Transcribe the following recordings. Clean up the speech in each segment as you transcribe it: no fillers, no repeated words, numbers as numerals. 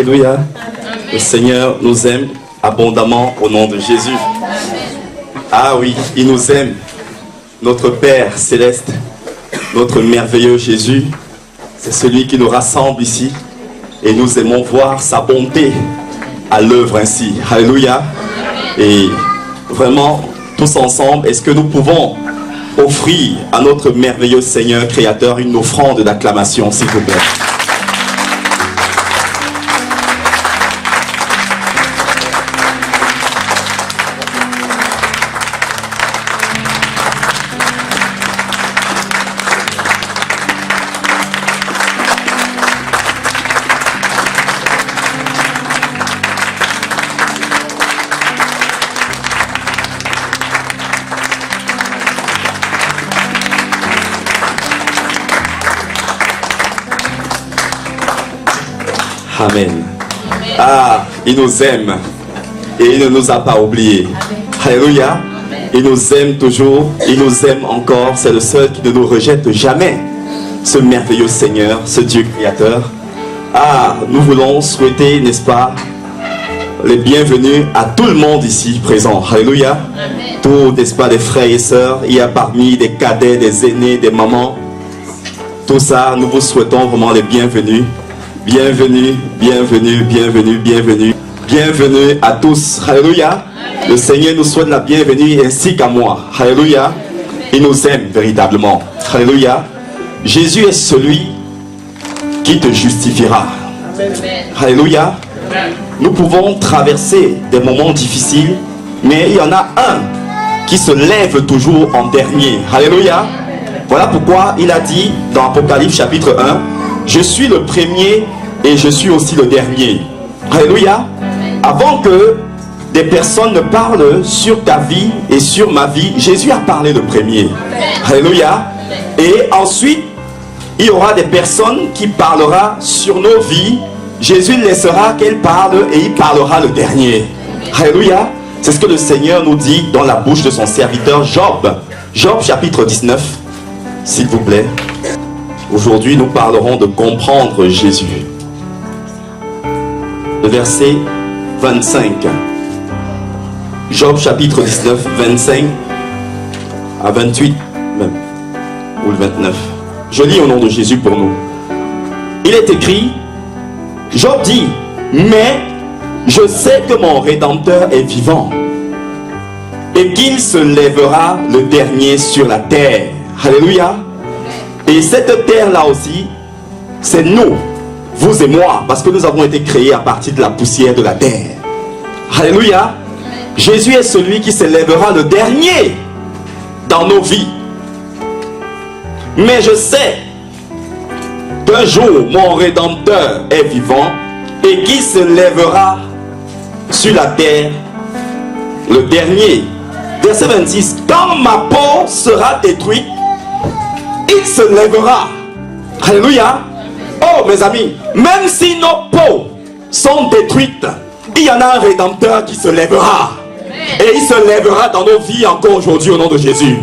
Alléluia. Le Seigneur nous aime abondamment au nom de Jésus. Ah oui, il nous aime. Notre Père céleste, notre merveilleux Jésus, c'est celui qui nous rassemble ici. Et nous aimons voir sa bonté à l'œuvre ainsi. Alléluia. Et vraiment, tous ensemble, est-ce que nous pouvons offrir à notre merveilleux Seigneur créateur une offrande d'acclamation, s'il vous plaît? Amen. Ah, il nous aime et il ne nous a pas oubliés. Alléluia. Il nous aime toujours, il nous aime encore. C'est le seul qui ne nous rejette jamais. Ce merveilleux Seigneur, ce Dieu créateur. Ah, nous voulons souhaiter, n'est-ce pas, les bienvenus à tout le monde ici présent. Alléluia. Tous, n'est-ce pas, des frères et sœurs. Il y a parmi des cadets, des aînés, des mamans. Tout ça, nous vous souhaitons vraiment les bienvenus. Bienvenue, bienvenue, bienvenue, bienvenue. Bienvenue à tous. Alléluia. Le Seigneur nous souhaite la bienvenue ainsi qu'à moi. Alléluia. Il nous aime véritablement. Alléluia. Jésus est celui qui te justifiera. Alléluia. Nous pouvons traverser des moments difficiles, mais il y en a un qui se lève toujours en dernier. Alléluia. Voilà pourquoi il a dit dans Apocalypse chapitre 1, je suis le premier et je suis aussi le dernier. Alléluia. Avant que des personnes ne parlent sur ta vie et sur ma vie, Jésus a parlé le premier. Alléluia. Et ensuite, il y aura des personnes qui parleront sur nos vies. Jésus laissera qu'elles parlent et il parlera le dernier. Alléluia. C'est ce que le Seigneur nous dit dans la bouche de son serviteur Job. Job chapitre 19, s'il vous plaît. Aujourd'hui, nous parlerons de comprendre Jésus. Le verset 25. Job chapitre 19, 25 à 28 même, ou le 29. Je lis au nom de Jésus pour nous. Il est écrit, Job dit, mais je sais que mon Rédempteur est vivant et qu'il se lèvera le dernier sur la terre. Alléluia. Et cette terre-là aussi, c'est nous, vous et moi, parce que nous avons été créés à partir de la poussière de la terre. Alléluia. Jésus est celui qui s'élèvera le dernier dans nos vies. Mais je sais qu'un jour, mon Rédempteur est vivant et qu'il se lèvera sur la terre le dernier. Verset 26. Quand ma peau sera détruite, il se lèvera. Alléluia. Oh mes amis, même si nos peaux sont détruites, il y en a un Rédempteur qui se lèvera. Et il se lèvera dans nos vies encore aujourd'hui au nom de Jésus.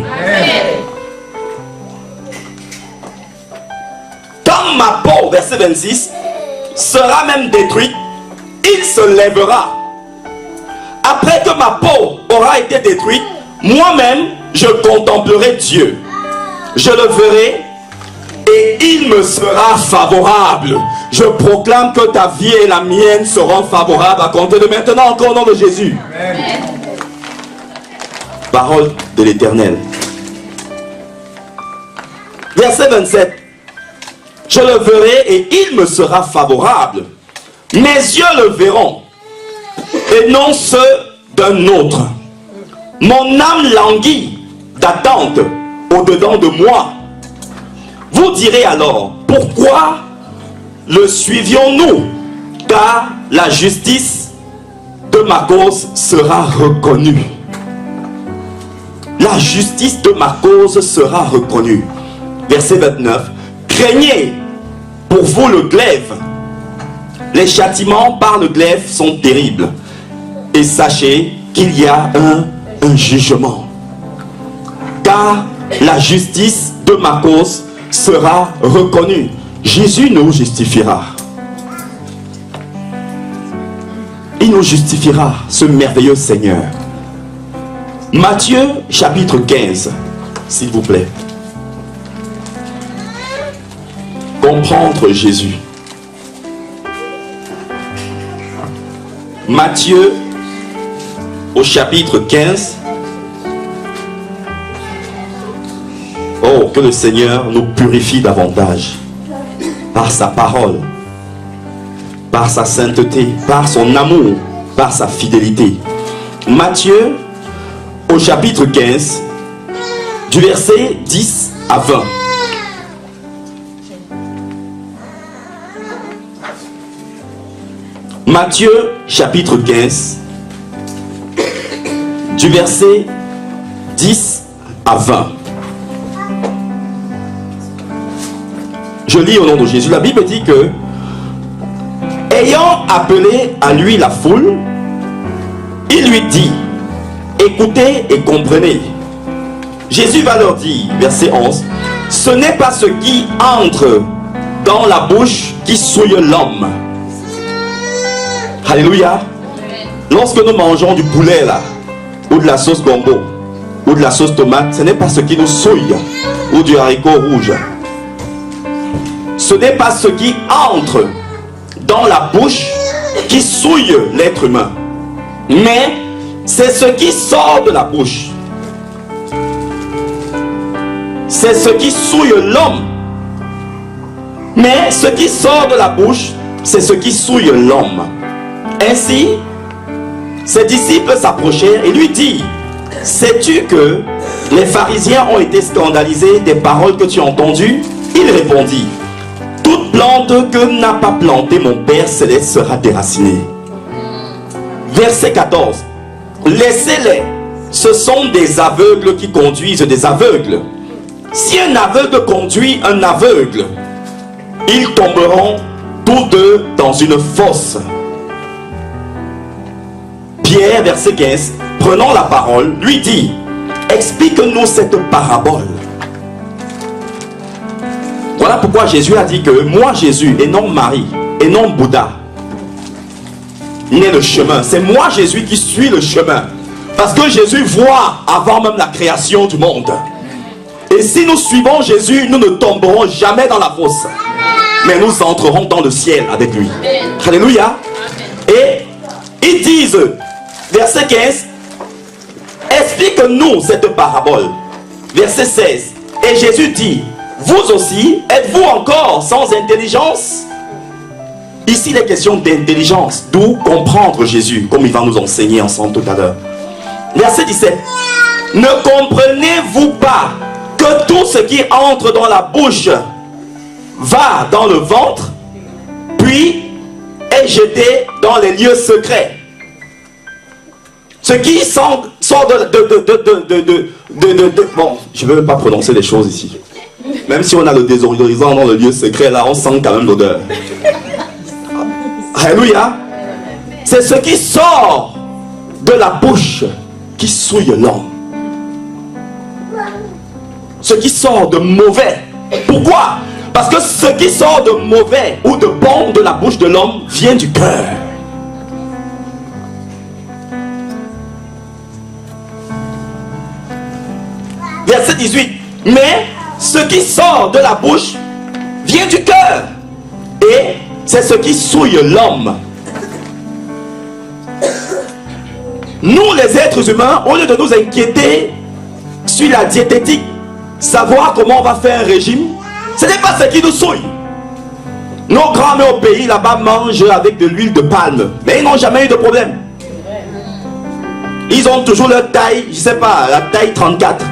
Quand ma peau, verset 26, sera même détruite, il se lèvera. Après que ma peau aura été détruite, moi-même je contemplerai Dieu. Je le verrai et il me sera favorable. Je proclame que ta vie et la mienne seront favorables à compter de maintenant encore au nom de Jésus. Amen. Parole de l'Éternel. Verset 27. Je le verrai et il me sera favorable. Mes yeux le verront et non ceux d'un autre. Mon âme languit d'attente au-dedans de moi. Vous direz alors, pourquoi le suivions-nous? Car la justice de ma cause sera reconnue. La justice de ma cause sera reconnue. Verset 29. Craignez pour vous le glaive. Les châtiments par le glaive sont terribles. Et sachez qu'il y a un jugement. Car la justice de ma cause sera reconnue. Jésus nous justifiera. nous justifiera, ce merveilleux Seigneur? Matthieu chapitre 15, s'il vous plaît. Comprendre Jésus. Matthieu au chapitre 15. Oh, que le Seigneur nous purifie davantage par sa parole, par sa sainteté, par son amour, par sa fidélité. Matthieu au chapitre 15, du verset 10 à 20. Matthieu chapitre 15, du verset 10 à 20. Je lis au nom de Jésus. La Bible dit que, ayant appelé à lui la foule, il lui dit, écoutez et comprenez. Jésus va leur dire, verset 11, ce n'est pas ce qui entre dans la bouche qui souille l'homme. Alléluia. Lorsque nous mangeons du poulet là, ou de la sauce gombo, ou de la sauce tomate, ce n'est pas ce qui nous souille, ou du haricot rouge. Ce n'est pas ce qui entre dans la bouche qui souille l'être humain, mais c'est ce qui sort de la bouche. C'est ce qui souille l'homme. Mais ce qui sort de la bouche, c'est ce qui souille l'homme. Ainsi, ses disciples s'approchèrent et lui dirent, sais-tu que les pharisiens ont été scandalisés des paroles que tu as entendues? Il répondit, toute plante que n'a pas plantée mon Père Céleste sera déracinée. Verset 14. Laissez-les, ce sont des aveugles qui conduisent des aveugles. Si un aveugle conduit un aveugle, ils tomberont tous deux dans une fosse. Pierre, verset 15, prenant la parole, lui dit, explique-nous cette parabole. Voilà pourquoi Jésus a dit que moi Jésus et non Marie et non Bouddha n'est le chemin. C'est moi Jésus qui suis le chemin. Parce que Jésus voit avant même la création du monde. Et si nous suivons Jésus, nous ne tomberons jamais dans la fosse. Mais nous entrerons dans le ciel avec lui. Alléluia. Et ils disent, verset 15, explique-nous cette parabole. Verset 16. Et Jésus dit, vous aussi, êtes-vous encore sans intelligence? Ici, il est question d'intelligence, d'où comprendre Jésus, comme il va nous enseigner ensemble tout à l'heure. Verset 17. Ne comprenez-vous pas que tout ce qui entre dans la bouche va dans le ventre, puis est jeté dans les lieux secrets? Ce qui sort bon, je ne veux pas prononcer les choses ici. Même si on a le désodorisant dans le lieu secret, là, on sent quand même l'odeur. Alléluia. C'est ce qui sort de la bouche qui souille l'homme. Ce qui sort de mauvais. Pourquoi? Parce que ce qui sort de mauvais ou de bon de la bouche de l'homme vient du cœur. Verset 18. Mais ce qui sort de la bouche vient du cœur. Et c'est ce qui souille l'homme. Nous, les êtres humains, au lieu de nous inquiéter sur la diététique, savoir comment on va faire un régime, ce n'est pas ce qui nous souille. Nos grands-mères au pays là-bas mangent avec de l'huile de palme, mais ils n'ont jamais eu de problème. Ils ont toujours leur taille, je ne sais pas, la taille 34.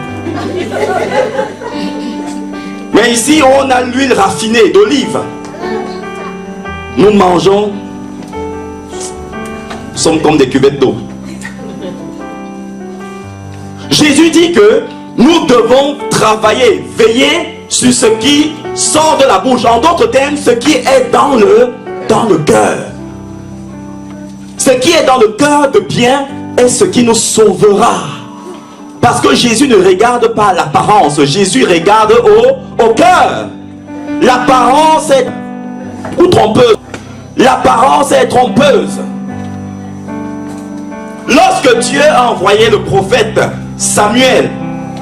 Mais ici, on a l'huile raffinée d'olive. Nous mangeons, nous sommes comme des cuvettes d'eau. Jésus dit que nous devons travailler, veiller sur ce qui sort de la bouche. En d'autres termes, ce qui est dans le cœur. Ce qui est dans le cœur de bien est ce qui nous sauvera. Parce que Jésus ne regarde pas l'apparence, Jésus regarde au cœur. L'apparence est trompeuse. L'apparence est trompeuse. Lorsque Dieu a envoyé le prophète Samuel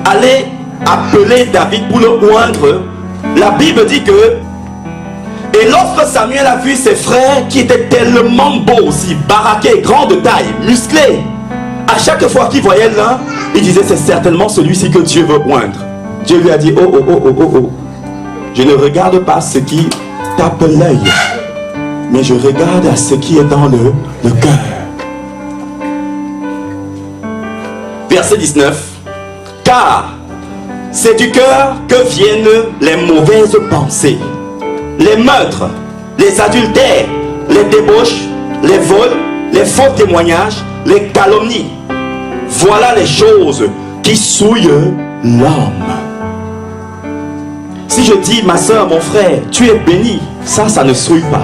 aller appeler David pour le oindre, la Bible dit que, et lorsque Samuel a vu ses frères qui étaient tellement beaux aussi, baraqués, grands de taille, musclés, à chaque fois qu'il voyait l'un, il disait c'est certainement celui-ci que Dieu veut oindre. Dieu lui a dit oh, oh, oh, oh, oh, oh. Je ne regarde pas ce qui tape l'œil, mais je regarde à ce qui est dans le cœur. Verset 19. Car c'est du cœur que viennent les mauvaises pensées, les meurtres, les adultères, les débauches, les vols, les faux témoignages, les calomnies. Voilà les choses qui souillent l'homme. Si je dis, ma soeur, mon frère, tu es béni, ça ne souille pas.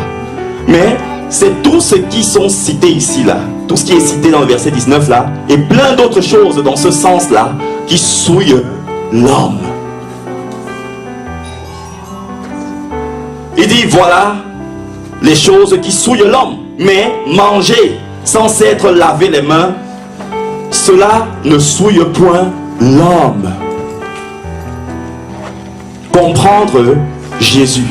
Mais c'est tout ce qui sont cités ici, là, tout ce qui est cité dans le verset 19, là, et plein d'autres choses dans ce sens-là, qui souillent l'homme. Il dit, voilà les choses qui souillent l'homme. Mais manger sans s'être lavé les mains, cela ne souille point l'homme. Comprendre Jésus.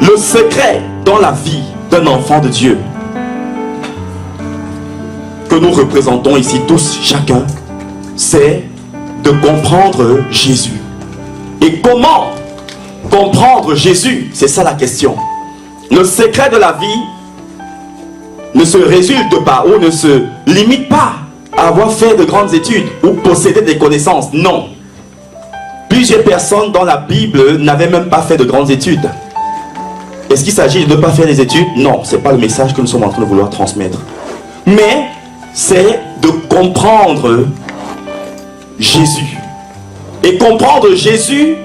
Le secret dans la vie d'un enfant de Dieu que nous représentons ici tous, chacun, c'est de comprendre Jésus. Et comment comprendre Jésus? C'est ça la question. Le secret de la vie ne se résulte pas ou ne se limite pas à avoir fait de grandes études ou posséder des connaissances. Non. Plusieurs personnes dans la Bible n'avaient même pas fait de grandes études. Est-ce qu'il s'agit de ne pas faire des études? Non, ce n'est pas le message que nous sommes en train de vouloir transmettre. Mais c'est de comprendre Jésus. Et comprendre Jésus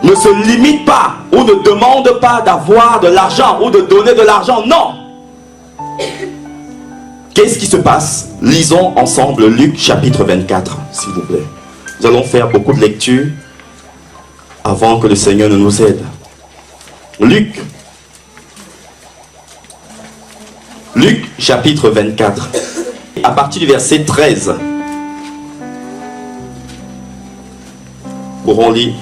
ne se limite pas ou ne demande pas d'avoir de l'argent ou de donner de l'argent. Non. Qu'est-ce qui se passe? Lisons ensemble Luc chapitre 24, s'il vous plaît. Nous allons faire beaucoup de lectures avant que le Seigneur ne nous aide. Luc chapitre 24, à partir du verset 13. Pourrons lire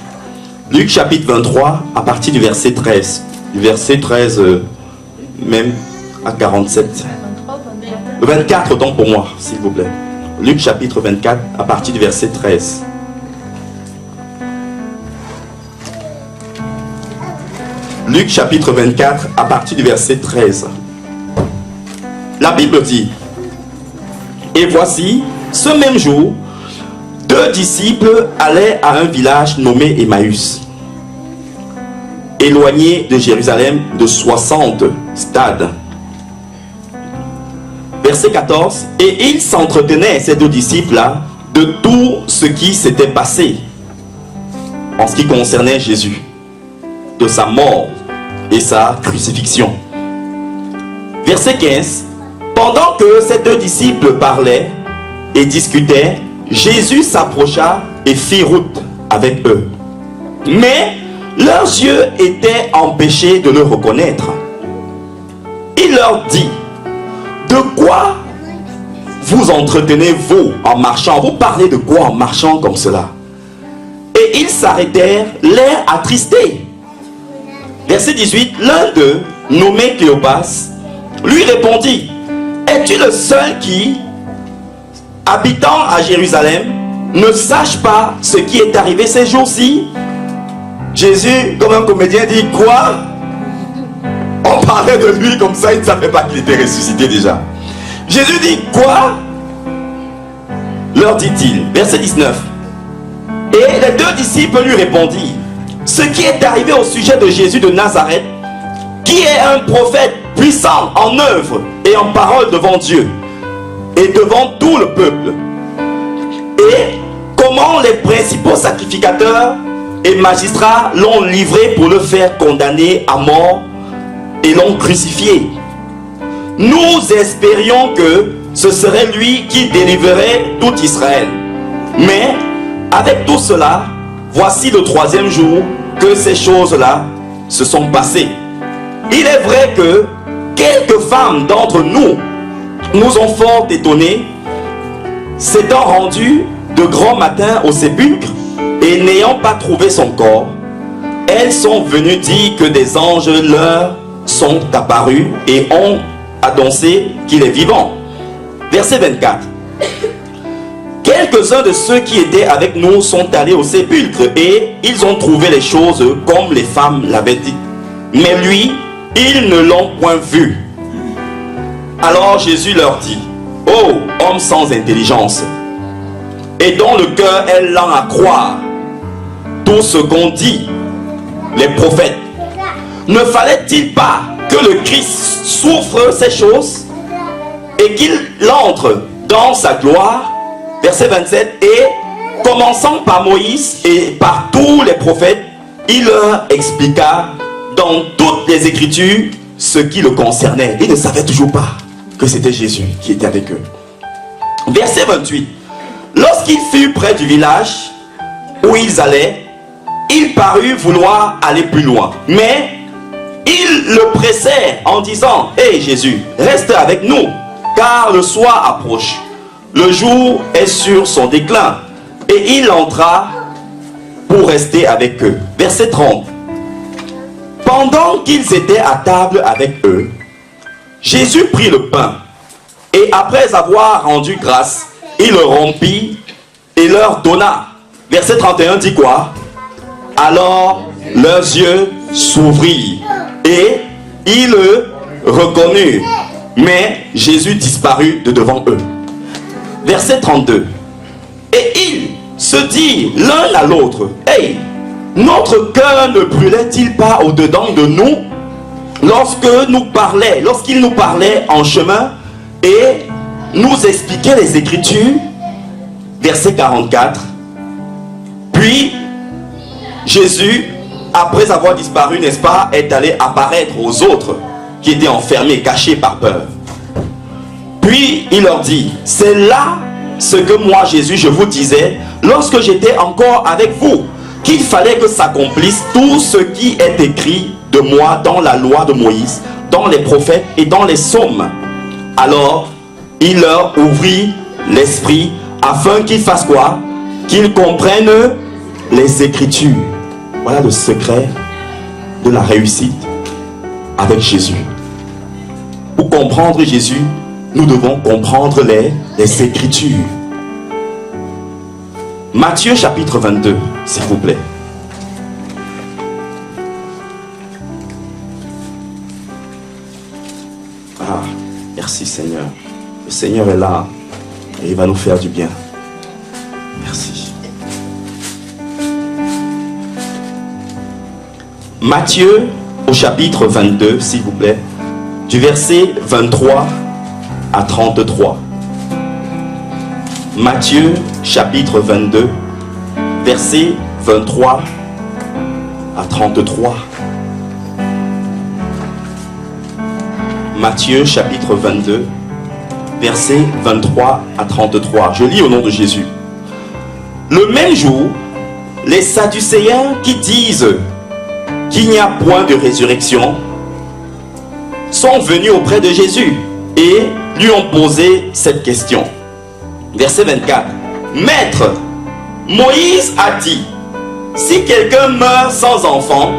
Luc chapitre 23 à partir du verset 13. Du verset 13 même à 47. 24 autant pour moi, s'il vous plaît. Luc chapitre 24 à partir du verset 13. Luc chapitre 24 à partir du verset 13. La Bible dit: et voici, ce même jour, 2 disciples allaient à un village nommé Emmaüs, éloigné de Jérusalem de 60 stades. Verset 14. Et ils s'entretenaient, ces 2 disciples-là, de tout ce qui s'était passé en ce qui concernait Jésus, de sa mort et sa crucifixion. Verset 15. Pendant que ces 2 disciples parlaient et discutaient, Jésus s'approcha et fit route avec eux. Mais leurs yeux étaient empêchés de le reconnaître. Il leur dit: de quoi vous entretenez-vous en marchant? Vous parlez de quoi en marchant comme cela? Et ils s'arrêtèrent, l'air attristé. Verset 18. L'un d'eux, nommé Cléopas, lui répondit: es-tu le seul qui, habitant à Jérusalem, ne sache pas ce qui est arrivé ces jours-ci? Jésus, comme un comédien, dit: quoi? On parlait de lui comme ça, il ne savait pas qu'il était ressuscité déjà. Jésus dit: quoi? Leur dit-il. Verset 19. Et les 2 disciples lui répondirent: ce qui est arrivé au sujet de Jésus de Nazareth, qui est un prophète puissant en œuvre et en parole devant Dieu et devant tout le peuple. Et comment les principaux sacrificateurs et magistrats l'ont livré pour le faire condamner à mort et l'ont crucifié. Nous espérions que ce serait lui qui délivrerait tout Israël. Mais avec tout cela, voici le 3e jour que ces choses-là se sont passées. Il est vrai que quelques femmes d'entre nous nous ont fort étonnés, s'étant rendus de grand matin au sépulcre et n'ayant pas trouvé son corps, elles sont venues dire que des anges leur sont apparus et ont annoncé qu'il est vivant. Verset 24. Quelques-uns de ceux qui étaient avec nous sont allés au sépulcre et ils ont trouvé les choses comme les femmes l'avaient dit. Mais lui, ils ne l'ont point vu. Alors Jésus leur dit: ô hommes sans intelligence, et dont le cœur est lent à croire tout ce qu'ont dit les prophètes, ne fallait-il pas que le Christ souffre ces choses et qu'il entre dans sa gloire? Verset 27. Et commençant par Moïse et par tous les prophètes, il leur expliqua dans toutes les Écritures ce qui le concernait. Ils ne savaient toujours pas que c'était Jésus qui était avec eux. Verset 28. Lorsqu'ils furent près du village où ils allaient, il parut vouloir aller plus loin. Mais ils le pressaient en disant: hé Jésus, reste avec nous, car le soir approche. Le jour est sur son déclin. Et il entra pour rester avec eux. Verset 30. Pendant qu'ils étaient à table avec eux, Jésus prit le pain et après avoir rendu grâce, il le rompit et leur donna. Verset 31 dit quoi? Alors leurs yeux s'ouvrirent et ils le reconnurent. Mais Jésus disparut de devant eux. Verset 32. Et ils se dirent l'un à l'autre: hey, notre cœur ne brûlait-il pas au-dedans de nous lorsqu'il nous parlait en chemin et nous expliquait les Écritures? Verset 44. Puis Jésus, après avoir disparu, n'est-ce pas, est allé apparaître aux autres qui étaient enfermés, cachés par peur. Puis il leur dit: c'est là ce que moi Jésus je vous disais lorsque j'étais encore avec vous, qu'il fallait que s'accomplisse tout ce qui est écrit de moi dans la loi de Moïse, dans les prophètes et dans les psaumes. Alors il leur ouvrit l'esprit afin qu'ils fassent quoi? Qu'ils comprennent les Écritures. Voilà le secret de la réussite avec Jésus. Pour comprendre Jésus, nous devons comprendre les Écritures. Matthieu chapitre 22, s'il vous plaît. Ah, merci Seigneur. Le Seigneur est là et il va nous faire du bien. Merci. Matthieu au chapitre 22, s'il vous plaît, du verset 23 à 33. Matthieu chapitre 22, verset 23 à 33. Matthieu chapitre 22, verset 23 à 33. Je lis au nom de Jésus. Le même jour, les Sadducéens qui disent qu'il n'y a point de résurrection sont venus auprès de Jésus et lui ont posé cette question. Verset 24. Maître, Moïse a dit: si quelqu'un meurt sans enfant,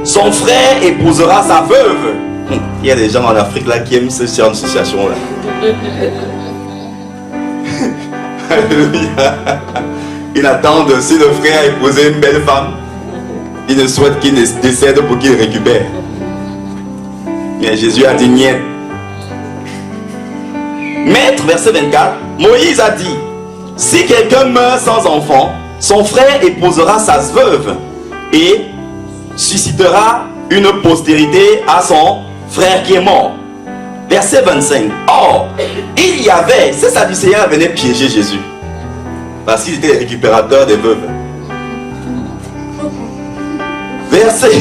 son frère épousera sa veuve. Il y a des gens en Afrique là qui aiment ce genre de situation là. Alléluia. Ils attendent, si le frère a épousé une belle femme, ils ne souhaitent qu'il décède pour qu'il récupère. Mais Jésus a dit: niet. Maître, verset 24, Moïse a dit: si quelqu'un meurt sans enfant, son frère épousera sa veuve et suscitera une postérité à son frère qui est mort. Verset 25. Or, il y avait, ces Sadducéens venaient piéger Jésus parce qu'ils étaient les récupérateurs des veuves. Verset.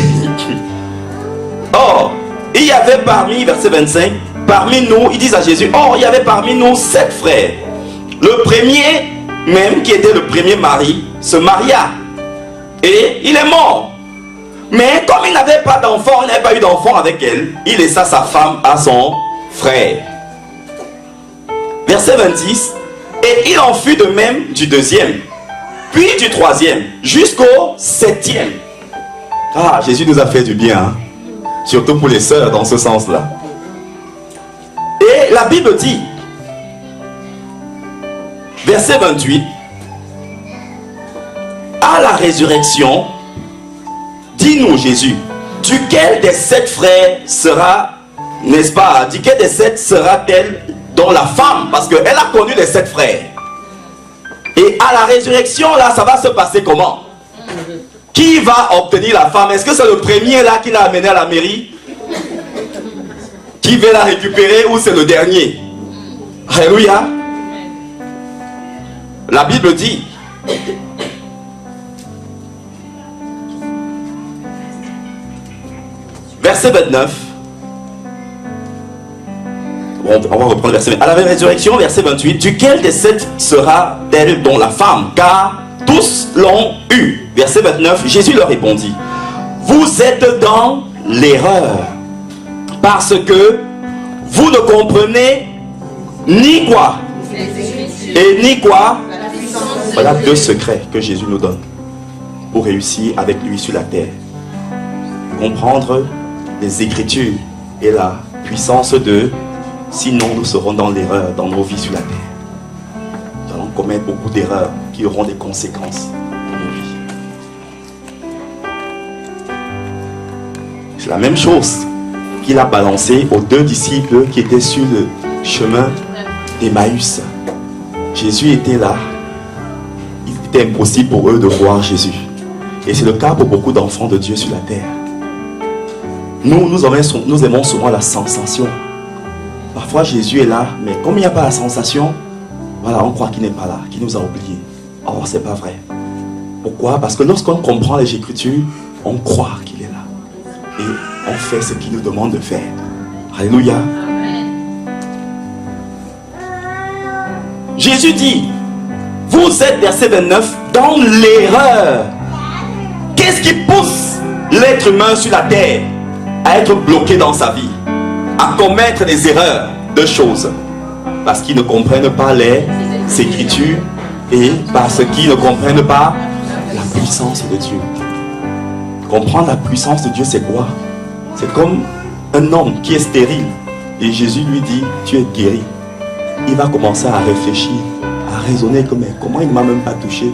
Or, il y avait parmi, verset 25, parmi nous, ils disent à Jésus: or, il y avait parmi nous 7 frères. Le premier, même qui était le premier mari, se maria et il est mort. Mais comme il n'avait pas d'enfant, il n'avait pas eu d'enfant avec elle, il laissa sa femme à son frère. Verset 26. Et il en fut de même du deuxième, puis du troisième, jusqu'au septième. Ah, Jésus nous a fait du bien, hein? Surtout pour les sœurs dans ce sens-là. Et la Bible dit, verset 28, à la résurrection, dis-nous Jésus, duquel des 7 frères sera, n'est-ce pas, duquel des 7 sera-t-elle dont la femme, parce qu'elle a connu les 7 frères. Et à la résurrection, là, ça va se passer comment? Qui va obtenir la femme? Est-ce que c'est le premier là qui l'a amené à la mairie? Qui va la récupérer ou c'est le dernier? Alléluia. La Bible dit, verset 29, on va reprendre verset 28. À la résurrection, verset 28, duquel des 7 sera-t-elle dont la femme? Car tous l'ont eu. Verset 29, Jésus leur répondit, vous êtes dans l'erreur, parce que vous ne comprenez ni quoi et ni quoi. Voilà 2 secrets que Jésus nous donne pour réussir avec lui sur la terre. Comprendre les Écritures et la puissance de, sinon nous serons dans l'erreur dans nos vies sur la terre. Nous allons commettre beaucoup d'erreurs qui auront des conséquences dans nos vies. C'est la même chose qu'il a balancé aux 2 disciples qui étaient sur le chemin d'Emmaüs. Jésus était là. Il était impossible pour eux de voir Jésus. Et c'est le cas pour beaucoup d'enfants de Dieu sur la terre. Nous aimons souvent la sensation. Parfois Jésus est là, mais comme il n'y a pas la sensation, voilà, on croit qu'il n'est pas là, qu'il nous a oubliés. Or, c'est pas vrai. Pourquoi? Parce que lorsqu'on comprend les Écritures, on croit qu'il est là. Et on fait ce qu'il nous demande de faire. Alléluia. Jésus dit, vous êtes, verset 29, dans l'erreur. Qu'est-ce qui pousse l'être humain sur la terre à être bloqué dans sa vie, à commettre des erreurs de choses? Parce qu'ils ne comprennent pas les Écritures et parce qu'ils ne comprennent pas la puissance de Dieu. Comprendre la puissance de Dieu, c'est quoi? C'est comme un homme qui est stérile et Jésus lui dit, tu es guéri. Il va commencer à réfléchir, à raisonner comme, mais comment il ne m'a même pas touché?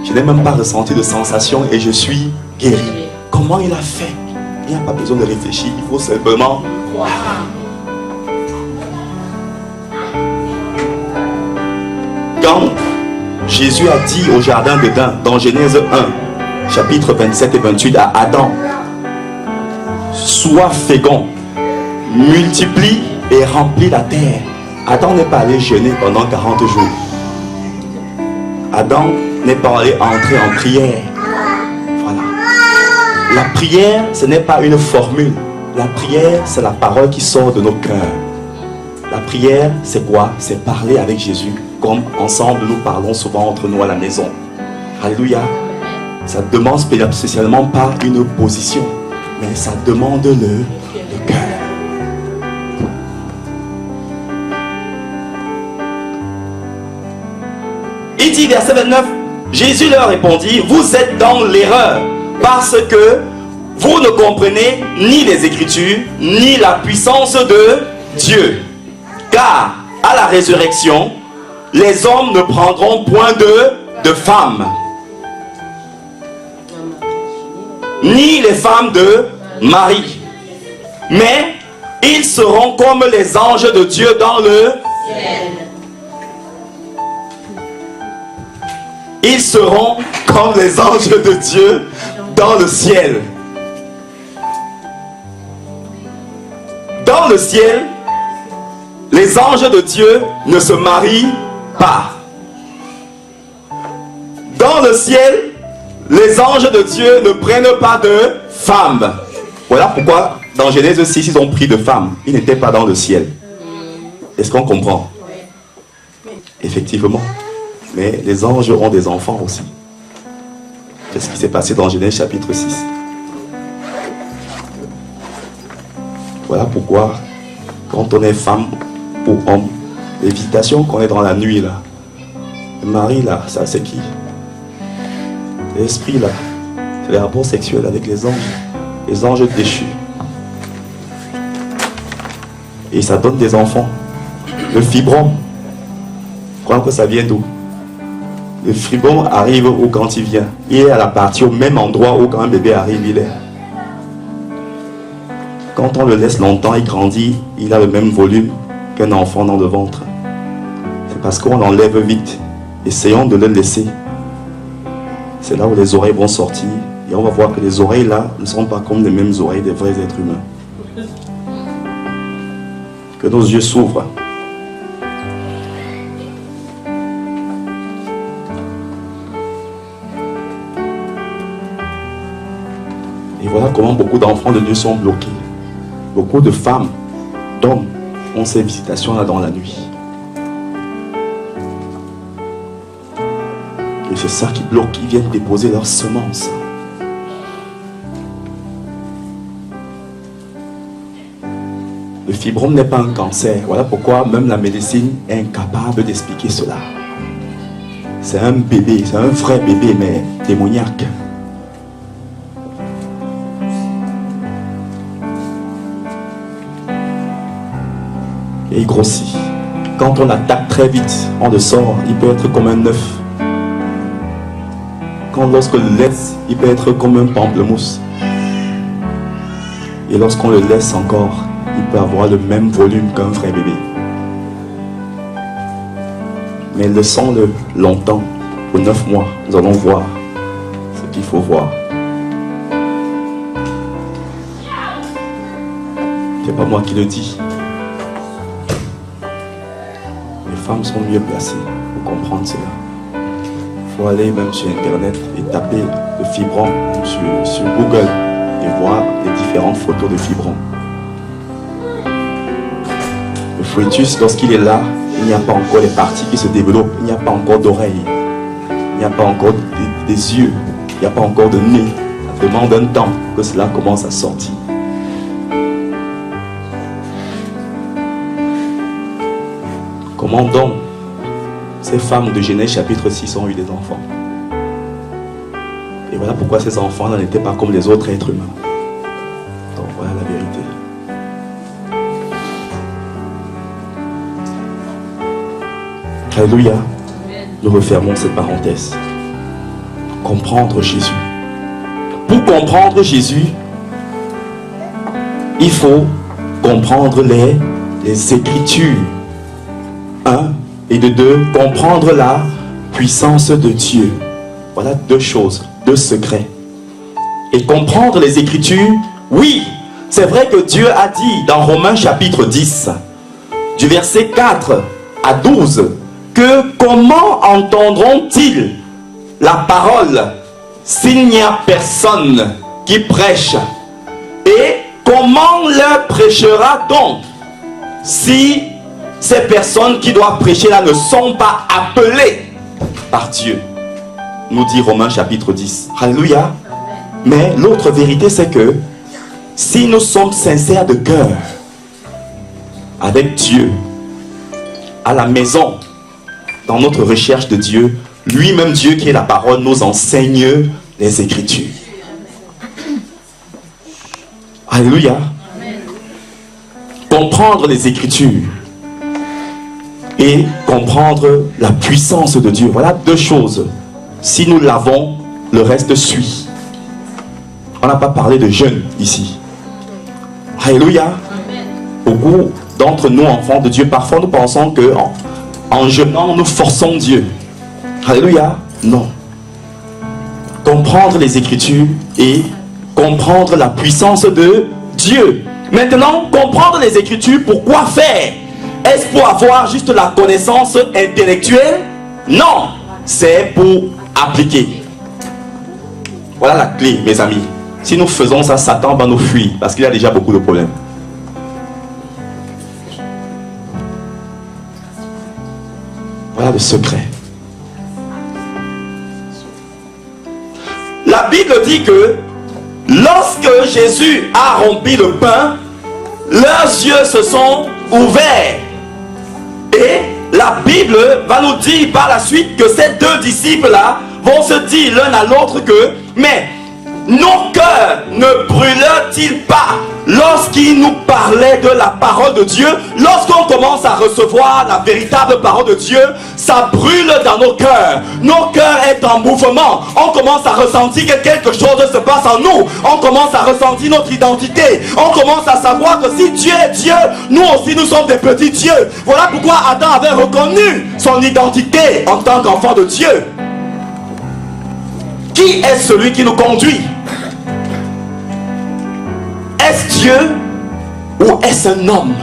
Je n'ai même pas ressenti de sensation et je suis guéri. Comment il a fait? Il n'y a pas besoin de réfléchir, il faut simplement croire. Quand Jésus a dit au jardin d'Éden, dans Genèse 1, chapitre 27 et 28 à Adam, sois fécond, multiplie et remplis la terre. Adam n'est pas allé jeûner pendant 40 jours. Adam n'est pas allé entrer en prière. Voilà. La prière, ce n'est pas une formule. La prière, c'est la parole qui sort de nos cœurs. La prière, c'est quoi? C'est parler avec Jésus, comme ensemble nous parlons souvent entre nous à la maison. Alléluia. Ça ne demande spécialement pas une position, mais ça demande le cœur. Il dit, verset 29, Jésus leur répondit, vous êtes dans l'erreur, parce que vous ne comprenez ni les Écritures, ni la puissance de Dieu. Car à la résurrection, les hommes ne prendront point de femmes, ni les femmes de Marie, mais ils seront comme les anges de Dieu dans le ciel. Ils seront comme les anges de Dieu dans le ciel. Dans le ciel, les anges de Dieu ne se marient pas. Dans le ciel, les anges de Dieu ne prennent pas de femmes. Voilà pourquoi dans Genèse 6, ils ont pris de femmes. Ils n'étaient pas dans le ciel. Est-ce qu'on comprend? Effectivement. Mais les anges ont des enfants aussi. C'est ce qui s'est passé dans Genèse chapitre 6. Voilà pourquoi, quand on est femme ou homme, Les visitations qu'on est dans la nuit là. Marie là, ça c'est qui? L'esprit là, c'est les rapports sexuels avec les anges déchus. Et ça donne des enfants. Le fibrome, crois que ça vient d'où? Le fibrome arrive où quand il vient. Il est à la partie au même endroit où quand un bébé arrive, il est. Quand on le laisse longtemps, il grandit, il a le même volume qu'un enfant dans le ventre. C'est parce qu'on l'enlève vite. Essayons de le laisser. C'est là où les oreilles vont sortir. Et on va voir que les oreilles là ne sont pas comme les mêmes oreilles des vrais êtres humains. Que nos yeux s'ouvrent. Et voilà comment beaucoup d'enfants de Dieu sont bloqués. Beaucoup de femmes, d'hommes ont ces visitations là dans la nuit. Et c'est ça qui bloque, ils viennent déposer leurs semences. Le fibrome n'est pas un cancer. Voilà pourquoi même la médecine est incapable d'expliquer cela. C'est un bébé, c'est un vrai bébé, mais démoniaque. Et il grossit. Quand on attaque très vite, on le sort, il peut être comme un œuf. Lorsqu'on le laisse, il peut être comme un pamplemousse. Et lorsqu'on le laisse encore, il peut avoir le même volume qu'un vrai bébé. Mais laissons-le longtemps, pour 9 mois, nous allons voir ce qu'il faut voir. C'est pas moi qui le dis. Les femmes sont mieux placées pour comprendre cela. Il faut aller même sur internet et taper le fibrome sur Google et voir les différentes photos de fibrome. Le fœtus, lorsqu'il est là, il n'y a pas encore les parties qui se développent, il n'y a pas encore d'oreilles, il n'y a pas encore des yeux, il n'y a pas encore de nez. Ça demande un temps que cela commence à sortir. Comment donc ces femmes de Genèse chapitre 6 ont eu des enfants? Et voilà pourquoi ces enfants n'étaient pas comme les autres êtres humains. Donc voilà la vérité. Alléluia. Nous refermons cette parenthèse. Comprendre Jésus. Pour comprendre Jésus, il faut comprendre les Écritures. 1 et de 2, comprendre la puissance de Dieu. Voilà 2 choses, 2 secrets. Et comprendre les Écritures, oui, c'est vrai que Dieu a dit dans Romains chapitre 10, du verset 4 à 12, que comment entendront-ils la parole s'il n'y a personne qui prêche? Et comment leur prêchera donc si ces personnes qui doivent prêcher là ne sont pas appelées par Dieu? Nous dit Romains chapitre 10. Alléluia. Mais l'autre vérité, c'est que si nous sommes sincères de cœur avec Dieu, à la maison, dans notre recherche de Dieu, lui-même Dieu qui est la parole nous enseigne les Écritures. Alléluia. Comprendre les Écritures et comprendre la puissance de Dieu. Voilà 2 choses. Si nous l'avons, le reste suit. On n'a pas parlé de jeûne ici. Alléluia. Beaucoup d'entre nous, enfants de Dieu, parfois nous pensons que en jeûnant, nous forçons Dieu. Alléluia. Non. Comprendre les Écritures et comprendre la puissance de Dieu. Maintenant, comprendre les Écritures, pourquoi faire? Est-ce pour avoir juste la connaissance intellectuelle? Non, c'est pour appliquer. Voilà la clé, mes amis. Si nous faisons ça, Satan va nous fuir parce qu'il a déjà beaucoup de problèmes. Voilà le secret. La Bible dit que lorsque Jésus a rompu le pain, leurs yeux se sont ouverts. Et la Bible va nous dire par la suite que ces deux disciples-là vont se dire l'un à l'autre que, mais nos cœurs ne brûlent-ils pas lorsqu'il nous parlait de la parole de Dieu? Lorsqu'on commence à recevoir la véritable parole de Dieu, ça brûle dans nos cœurs. Nos cœurs est en mouvement. On commence à ressentir que quelque chose se passe en nous. On commence à ressentir notre identité. On commence à savoir que si Dieu est Dieu, nous aussi nous sommes des petits dieux. Voilà pourquoi Adam avait reconnu son identité en tant qu'enfant de Dieu. Qui est celui qui nous conduit? Est-ce Dieu ou est-ce un homme?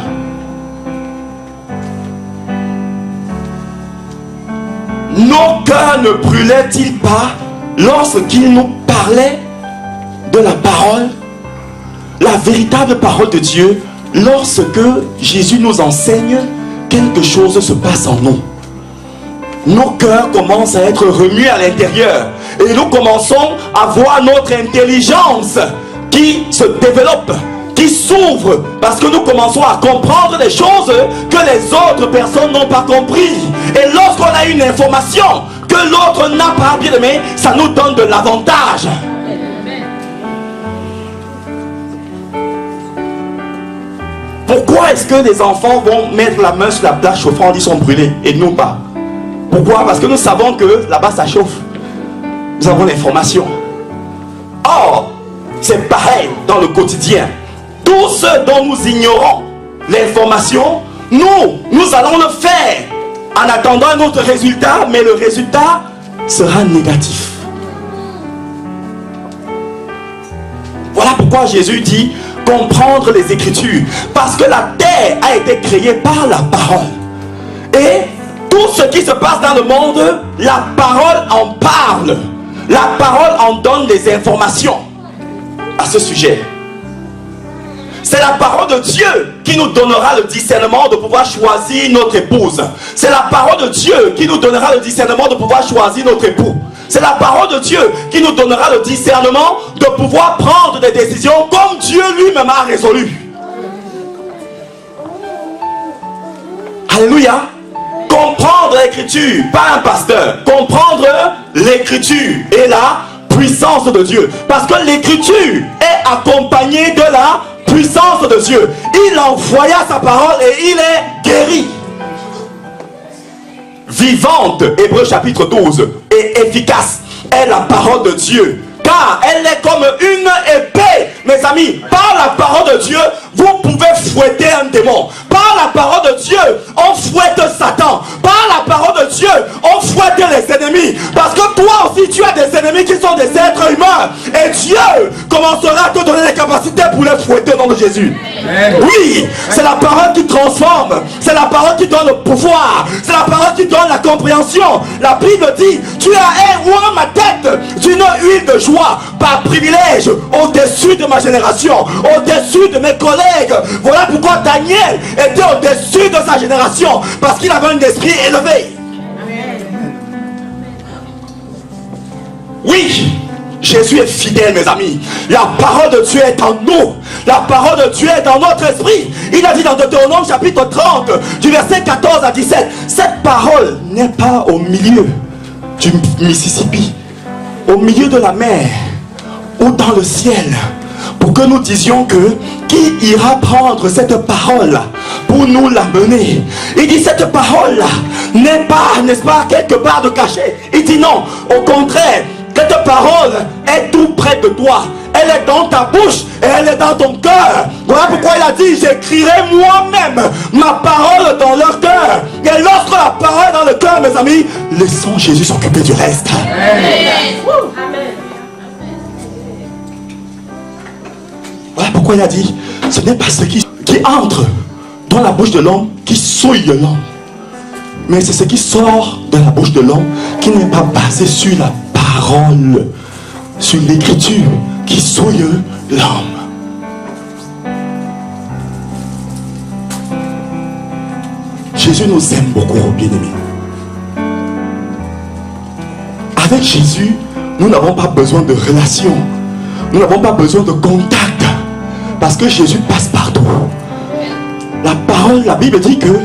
Nos cœurs ne brûlaient-ils pas lorsqu'il nous parlait de la parole, la véritable parole de Dieu? Lorsque Jésus nous enseigne, quelque chose se passe en nous. Nos cœurs commencent à être remués à l'intérieur et nous commençons à voir notre intelligence qui se développe, qui s'ouvre, parce que nous commençons à comprendre des choses que les autres personnes n'ont pas compris. Et lorsqu'on a une information que l'autre n'a pas, bien aimé, ça nous donne de l'avantage. Pourquoi est-ce que les enfants vont mettre la main sur la plaque chauffante, ils sont brûlés et nous pas? Pourquoi? Parce que nous savons que là-bas ça chauffe. Nous avons l'information. Or, c'est pareil dans le quotidien. Tout ce dont nous ignorons l'information, nous allons le faire en attendant un autre résultat, mais le résultat sera négatif. Voilà pourquoi Jésus dit comprendre les Écritures, parce que la terre a été créée par la parole. Et tout ce qui se passe dans le monde, la parole en parle. La parole en donne des informations à ce sujet. C'est la parole de Dieu qui nous donnera le discernement de pouvoir choisir notre épouse. C'est la parole de Dieu qui nous donnera le discernement de pouvoir choisir notre époux. C'est la parole de Dieu qui nous donnera le discernement de pouvoir prendre des décisions comme Dieu lui-même a résolu. Alléluia. Comprendre l'écriture, pas un pasteur. Comprendre l'écriture et la puissance de Dieu. Parce que l'écriture est accompagnée de la puissance de Dieu. Il envoya sa parole et il est guéri. Vivante, Hébreux chapitre 12, et efficace est la parole de Dieu. Car elle est comme une épée, mes amis. Par la parole de Dieu, vous pouvez fouetter un démon. Par la parole de Dieu, on fouette Satan. Par la parole de Dieu, on fouette les ennemis. Parce que toi aussi, tu as des ennemis qui sont des êtres humains. Et Dieu commencera à te donner les capacités pour les fouetter au nom de Jésus. Amen. Oui, c'est la parole qui transforme. C'est la parole qui donne le pouvoir. C'est la parole qui donne la compréhension. La Bible dit, tu as oint ma tête d'une huile de joie par privilège au-dessus de ma génération, au-dessus de mes collègues. Voilà pourquoi Daniel était au-dessus de sa génération, parce qu'il avait un esprit élevé. Oui, Jésus est fidèle, mes amis. La parole de Dieu est en nous. La parole de Dieu est dans notre esprit. Il a dit dans Deutéronome chapitre 30, du verset 14 à 17, cette parole n'est pas au milieu du Mississippi, au milieu de la mer ou dans le ciel, pour que nous disions que qui ira prendre cette parole pour nous l'amener. Il dit cette parole là n'est pas, n'est-ce pas, quelque part de caché. Il dit non, au contraire, cette parole est tout près de toi. Elle est dans ta bouche et elle est dans ton cœur. Voilà pourquoi il a dit, j'écrirai moi-même ma parole dans leur cœur. Et lorsque la parole est dans le cœur, mes amis, laissons Jésus s'occuper du reste. Amen. Voilà pourquoi il a dit, ce n'est pas ce qui entre dans la bouche de l'homme qui souille l'homme, mais c'est ce qui sort de la bouche de l'homme qui n'est pas basé sur la parole, sur l'écriture, qui souille l'homme. Jésus nous aime beaucoup, bien-aimés. Avec Jésus, nous n'avons pas besoin de relation, nous n'avons pas besoin de contact, parce que Jésus passe partout. La parole, la Bible dit que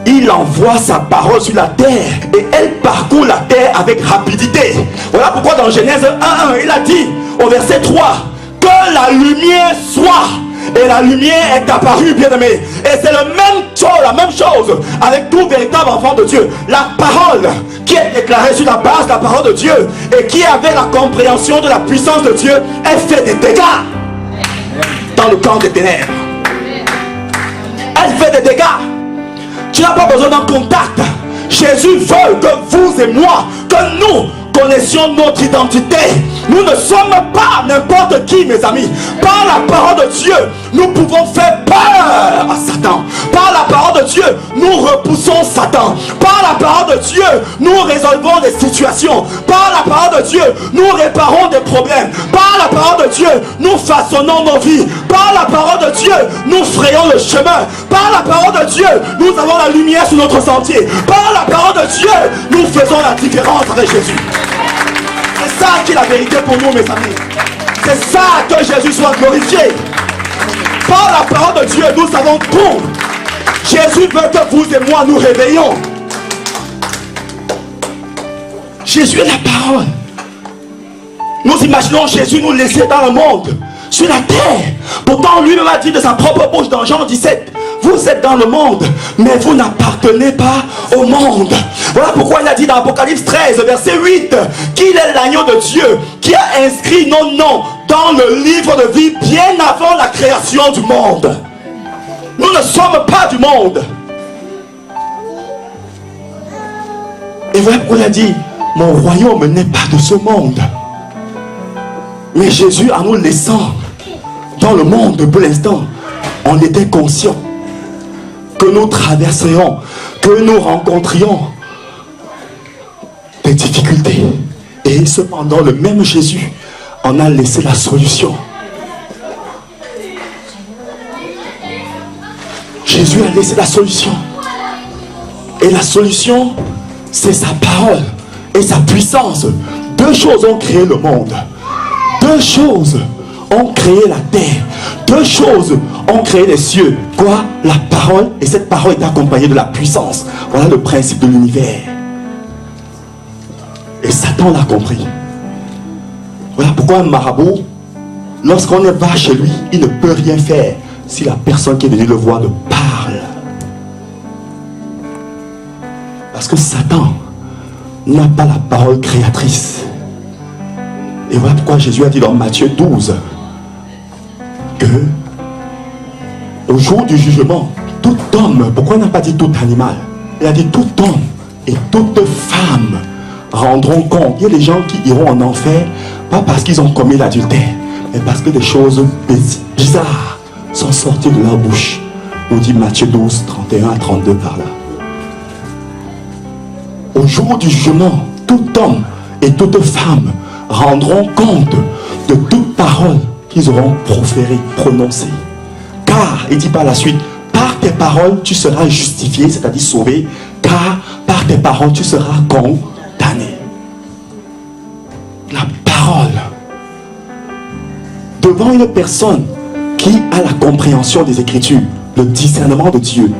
il envoie sa parole sur la terre et elle parcourt la terre avec rapidité. Voilà pourquoi dans Genèse 1:1, il a dit au verset 3 que la lumière soit. Et la lumière est apparue, bien-aimé. Et c'est la même chose avec tout véritable enfant de Dieu. La parole qui est déclarée sur la base de la parole de Dieu et qui avait la compréhension de la puissance de Dieu, elle fait des dégâts dans le camp des ténèbres. Elle fait des dégâts. Tu n'as pas besoin d'un contact. Jésus veut que vous et moi, que nous connaissions notre identité. Nous ne sommes pas n'importe qui, mes amis. Par la parole de Dieu, nous pouvons faire peur à Satan. Par la parole de Dieu, nous repoussons Satan. Par la parole de Dieu, nous résolvons des situations. Par la parole de Dieu, nous réparons des problèmes. Par la parole de Dieu, nous façonnons nos vies. Par la parole de Dieu, nous frayons le chemin. Par la parole de Dieu, nous avons la lumière sur notre sentier. Par la parole de Dieu, nous faisons la différence avec Jésus. C'est ça qui est la vérité pour nous, mes amis. C'est ça, que Jésus soit glorifié. Par la parole de Dieu, nous savons tout. Jésus veut que vous et moi nous réveillons. Jésus est la parole. Nous imaginons Jésus nous laisser dans le monde, sur la terre. Pourtant, lui-même a dit de sa propre bouche dans Jean 17, vous êtes dans le monde, mais vous n'appartenez pas au monde. Voilà pourquoi il a dit dans Apocalypse 13, verset 8, qu'il est l'agneau de Dieu qui a inscrit nos noms dans le livre de vie bien avant la création du monde. Nous ne sommes pas du monde. Et voilà pourquoi il a dit, mon royaume n'est pas de ce monde. Mais Jésus, en nous laissant dans le monde pour l'instant, on était conscient que nous traverserions, que nous rencontrions des difficultés. Et cependant, le même Jésus en a laissé la solution. Jésus a laissé la solution. Et la solution, c'est sa parole et sa puissance. Deux choses ont créé le monde. Deux choses ont créé la terre. Deux choses ont créé les cieux. Quoi? La parole. Et cette parole est accompagnée de la puissance. Voilà le principe de l'univers. Et Satan l'a compris. Voilà pourquoi un marabout, lorsqu'on va chez lui, il ne peut rien faire si la personne qui est venue le voir ne parle. Parce que Satan n'a pas la parole créatrice. Et voilà pourquoi Jésus a dit dans Matthieu 12 que au jour du jugement, tout homme, pourquoi il n'a pas dit tout animal? Il a dit tout homme et toute femme rendront compte. Il y a des gens qui iront en enfer, pas parce qu'ils ont commis l'adultère, mais parce que des choses bizarres sont sorties de leur bouche. Nous dit Matthieu 12, 31 à 32 par là. Au jour du jugement, tout homme et toute femme rendront compte de toute parole qu'ils auront proférée, prononcée. Car, il dit par la suite, par tes paroles tu seras justifié, c'est-à-dire sauvé, car par tes paroles tu seras condamné. La parole. Devant une personne qui a la compréhension des Écritures, le discernement de Dieu,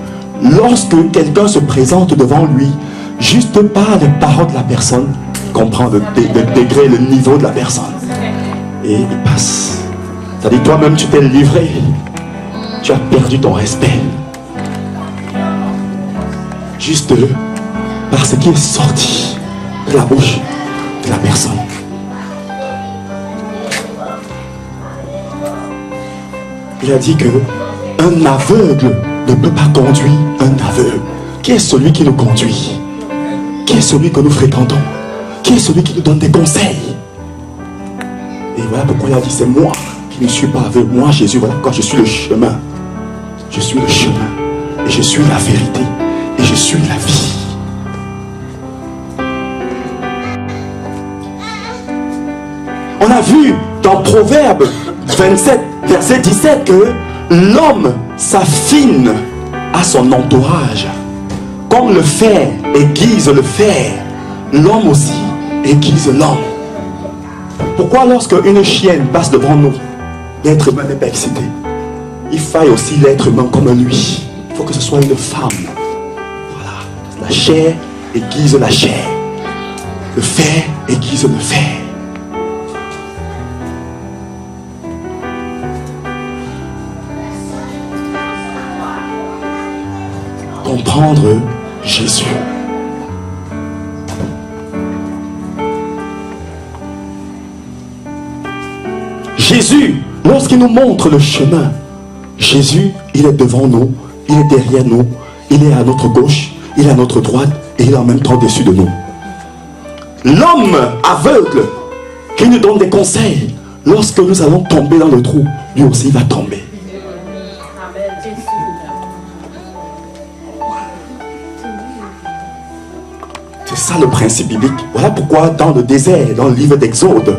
lorsque quelqu'un se présente devant lui, juste par les paroles de la personne, il comprend le degré, le niveau de la personne. Et il passe. C'est-à-dire toi-même tu t'es livré. Tu as perdu ton respect. Juste par ce qui est sorti de la bouche de la personne. Il a dit que un aveugle ne peut pas conduire un aveugle. Qui est celui qui nous conduit? Qui est celui que nous fréquentons? Qui est celui qui nous donne des conseils? Et voilà pourquoi il a dit, c'est moi qui ne suis pas aveugle. Moi, Jésus, voilà pourquoi je suis le chemin. Je suis le chemin. Et je suis la vérité. Et je suis la vie. On a vu dans Proverbe 27, verset 17, que l'homme s'affine à son entourage. Comme le fer aiguise le fer, l'homme aussi aiguise l'homme. Pourquoi lorsque une chienne passe devant nous, l'être humain n'est pas excité? Il faille aussi l'être humain comme lui. Il faut que ce soit une femme pour La chair aiguise la chair. Le fer aiguise le fer. Comprendre Jésus. Jésus, lorsqu'il nous montre le chemin, Jésus, il est devant nous, il est derrière nous, il est à notre gauche, il est à notre droite et il est en même temps au-dessus de nous. L'homme aveugle qui nous donne des conseils, lorsque nous allons tomber dans le trou, lui aussi il va tomber. C'est ça le principe biblique. Voilà pourquoi dans le désert, dans le livre d'Exode,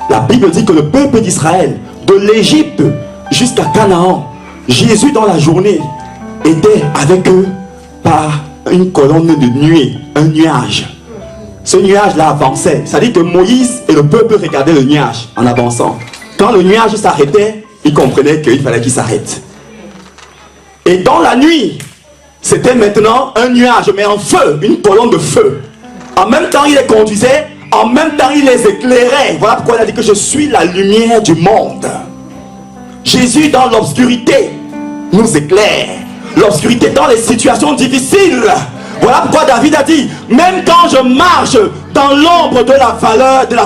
la Bible dit que le peuple d'Israël, de l'Égypte jusqu'à Canaan, Jésus dans la journée était avec eux par une colonne de nuée, un nuage. Ce nuage-là avançait. Ça dit que Moïse et le peuple regardaient le nuage en avançant. Quand le nuage s'arrêtait, ils comprenaient qu'il fallait qu'il s'arrête. Et dans la nuit, c'était maintenant un nuage, mais en feu, une colonne de feu. En même temps, il les conduisait, en même temps, il les éclairait. Voilà pourquoi il a dit que je suis la lumière du monde. Jésus, dans l'obscurité, nous éclaire. L'obscurité dans les situations difficiles. Voilà pourquoi David a dit, même quand je marche dans l'ombre de la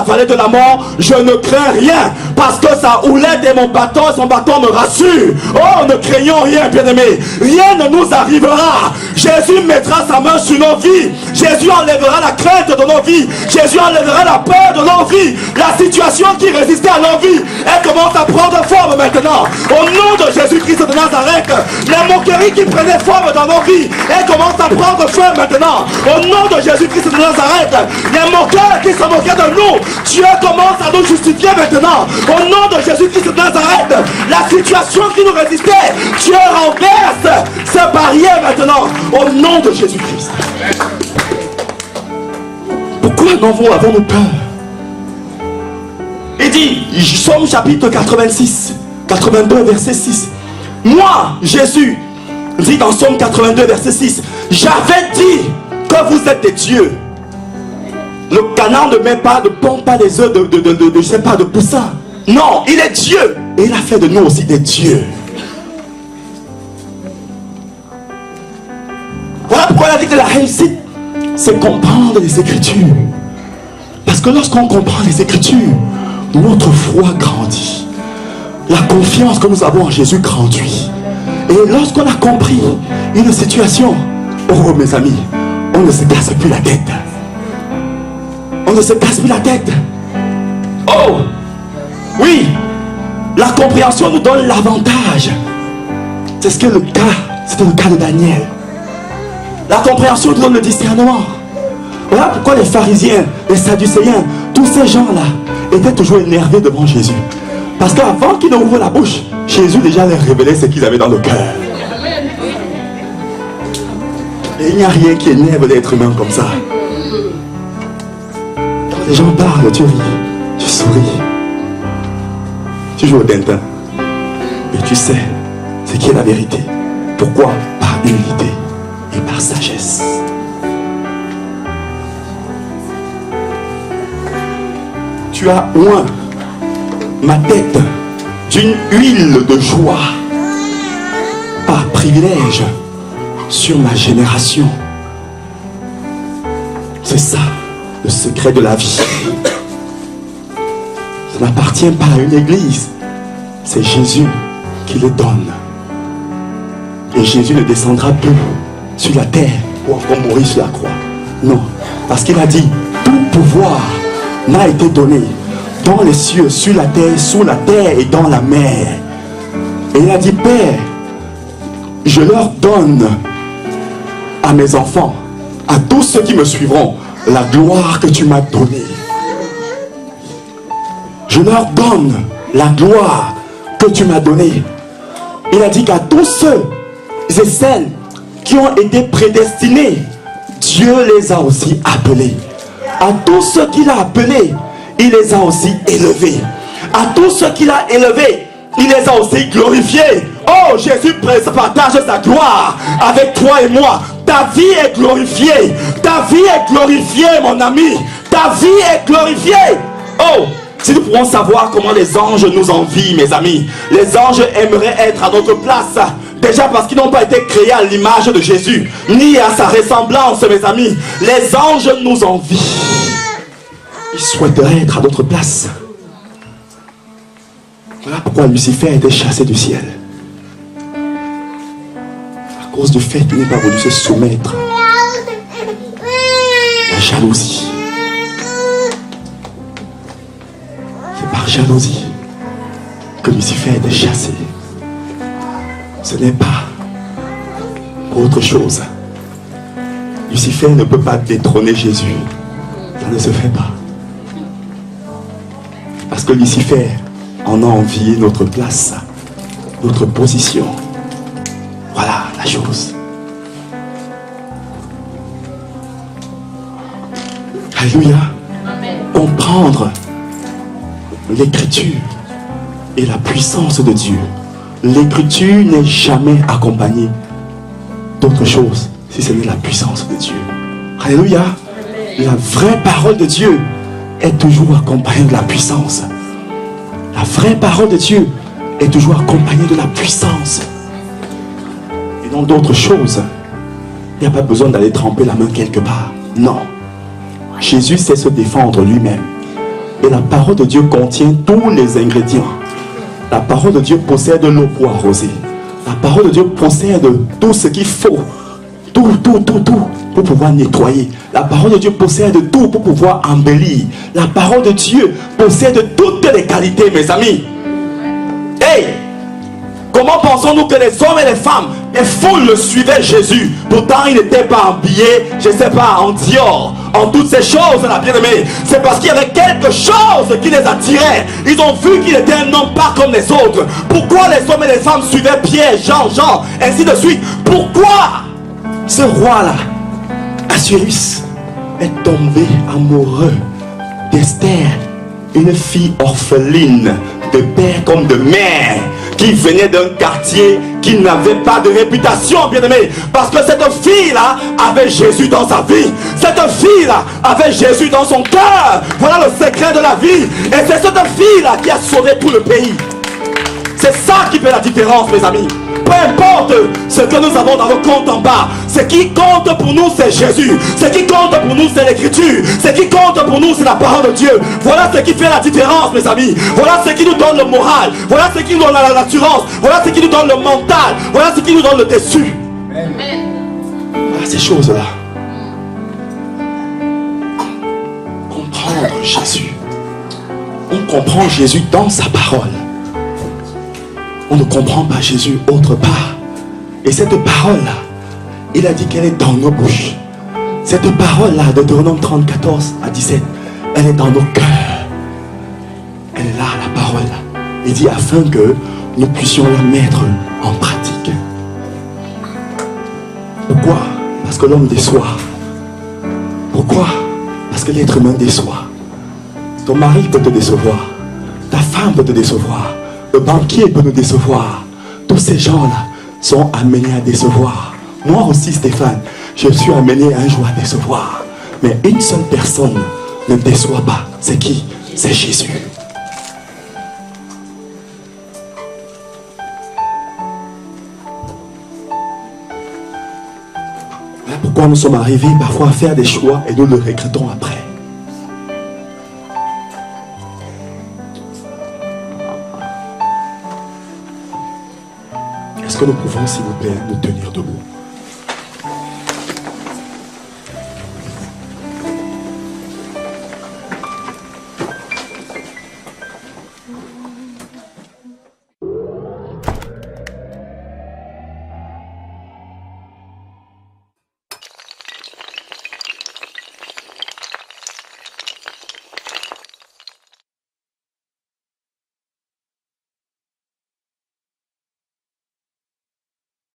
vallée de la mort, je ne crains rien, parce que sa houlette et mon bâton, son bâton me rassurent. Oh, ne craignons rien, bien-aimés. Rien ne nous arrivera. Jésus mettra sa main sur nos vies. Jésus enlèvera la crainte de nos vies. Jésus enlèvera la peur de nos vies. La situation qui résistait à nos vies, elle commence à prendre forme maintenant. Au nom de Jésus-Christ de Nazareth, les moqueries qui prenaient forme dans nos vies, elles commencent à prendre forme maintenant. Au nom de Jésus-Christ de Nazareth, les moqueurs qui se moquaient de nous, Dieu commence à nous justifier maintenant. Au nom de Jésus-Christ de Nazareth, la situation qui nous résistait, Dieu renverse ces barrières maintenant. Au nom de Jésus-Christ. Pourquoi avons-nous peur? Il dit, Somme chapitre 86, 82 verset 6. Moi, Jésus, dit dans Somme 82 verset 6, j'avais dit que vous êtes des dieux. Le canard ne met pas, ne pond pas les œufs je sais pas, de poussin. Non, il est Dieu. Et il a fait de nous aussi des dieux. Voilà pourquoi il a dit que la réussite, c'est comprendre les Écritures. Parce que lorsqu'on comprend les Écritures, notre foi grandit. La confiance que nous avons en Jésus grandit. Et lorsqu'on a compris une situation, oh mes amis, on ne se casse plus la tête. On ne se casse plus la tête. Oh, oui, la compréhension nous donne l'avantage. C'est ce que c'était le cas de Daniel. La compréhension nous donne le discernement. Voilà pourquoi les pharisiens, les sadducéens, tous ces gens-là étaient toujours énervés devant Jésus. Parce qu'avant qu'ils n'ouvrent la bouche, Jésus déjà leur révélait ce qu'ils avaient dans le cœur. Et il n'y a rien qui énerve l'être humain comme ça. Quand les gens parlent, tu ris, tu souris. Tu joues au Tintin. Et tu sais ce qui est la vérité. Pourquoi? Par humilité et par sagesse. Tu as oint ma tête d'une huile de joie par privilège sur ma génération. C'est ça le secret de la vie. Ça n'appartient pas à une église. C'est Jésus qui le donne. Et Jésus ne descendra plus sur la terre pour encore mourir sur la croix. Non, parce qu'il a dit, tout pouvoir m'a été donné dans les cieux, sur la terre, sous la terre et dans la mer. Et il a dit, Père, je leur donne à mes enfants, à tous ceux qui me suivront, la gloire que tu m'as donnée. Je leur donne la gloire que tu m'as donnée. Il a dit qu'à tous ceux et celles qui ont été prédestinés, Dieu les a aussi appelés. À tous ceux qu'il a appelés, il les a aussi élevés. À tous ceux qu'il a élevés, il les a aussi glorifiés. Oh, Jésus partage sa gloire avec toi et moi. Ta vie est glorifiée. Ta vie est glorifiée, mon ami. Ta vie est glorifiée. Oh, si nous pouvons savoir comment les anges nous envient, mes amis. Les anges aimeraient être à notre place. Déjà parce qu'ils n'ont pas été créés à l'image de Jésus, ni à sa ressemblance, mes amis. Les anges nous envient. Ils souhaiteraient être à notre place. Voilà pourquoi Lucifer a été chassé du ciel. À cause du fait qu'il n'a pas voulu se soumettre. La jalousie. C'est par jalousie que Lucifer a été chassé. Ce n'est pas autre chose. Lucifer ne peut pas détrôner Jésus. Ça ne se fait pas. Parce que Lucifer en a envié notre place, notre position. Voilà la chose. Alléluia. Comprendre l'écriture et la puissance de Dieu. L'écriture n'est jamais accompagnée d'autre chose si ce n'est la puissance de Dieu. Alléluia. La vraie parole de Dieu est toujours accompagnée de la puissance. La vraie parole de Dieu est toujours accompagnée de la puissance. Et non d'autres choses. Il n'y a pas besoin d'aller tremper la main quelque part. Non. Jésus sait se défendre lui-même. Et la parole de Dieu contient tous les ingrédients. La parole de Dieu possède l'eau pour arroser. La parole de Dieu possède tout ce qu'il faut. Tout pour pouvoir nettoyer. La parole de Dieu possède tout pour pouvoir embellir. La parole de Dieu possède toutes les qualités, mes amis. Hey! Comment pensons-nous que les hommes et les femmes, les foules le suivaient Jésus? Pourtant, il n'était pas habillé, je ne sais pas, en Dior, en toutes ces choses, la bien-aimée. C'est parce qu'il y avait quelque chose qui les attirait. Ils ont vu qu'il était un homme pas comme les autres. Pourquoi les hommes et les femmes suivaient Pierre, Jean, ainsi de suite? Pourquoi ce roi-là, Assuérus, est tombé amoureux d'Esther, une fille orpheline, de père comme de mère, qui venait d'un quartier qui n'avait pas de réputation, bien-aimé. Parce que cette fille-là avait Jésus dans sa vie. Cette fille-là avait Jésus dans son cœur. Voilà le secret de la vie. Et c'est cette fille-là qui a sauvé tout le pays. C'est ça qui fait la différence, mes amis. Peu importe ce que nous avons dans le compte en bas, ce qui compte pour nous, c'est Jésus. Ce qui compte pour nous, c'est l'écriture. Ce qui compte pour nous, c'est la parole de Dieu. Voilà ce qui fait la différence, mes amis. Voilà ce qui nous donne le moral. Voilà ce qui nous donne l'assurance. Voilà ce qui nous donne le mental. Voilà ce qui nous donne le dessus. Amen. Voilà ces choses-là. Comprendre Jésus. On comprend Jésus dans sa parole. On ne comprend pas Jésus autre part. Et cette parole-là, il a dit qu'elle est dans nos bouches. Cette parole-là, de Deutéronome 30, 14 à 17, elle est dans nos cœurs. Elle est là, la parole. Il dit afin que nous puissions la mettre en pratique. Pourquoi? Parce que l'homme déçoit. Pourquoi? Parce que l'être humain déçoit. Ton mari peut te décevoir. Ta femme peut te décevoir. Le banquier peut nous décevoir. Tous ces gens-là sont amenés à décevoir. Moi aussi, Stéphane, je suis amené un jour à décevoir. Mais une seule personne ne déçoit pas. C'est qui? C'est Jésus. Voilà pourquoi nous sommes arrivés parfois à faire des choix et nous le regrettons après. Est-ce que nous pouvons, s'il vous plaît, nous tenir debout?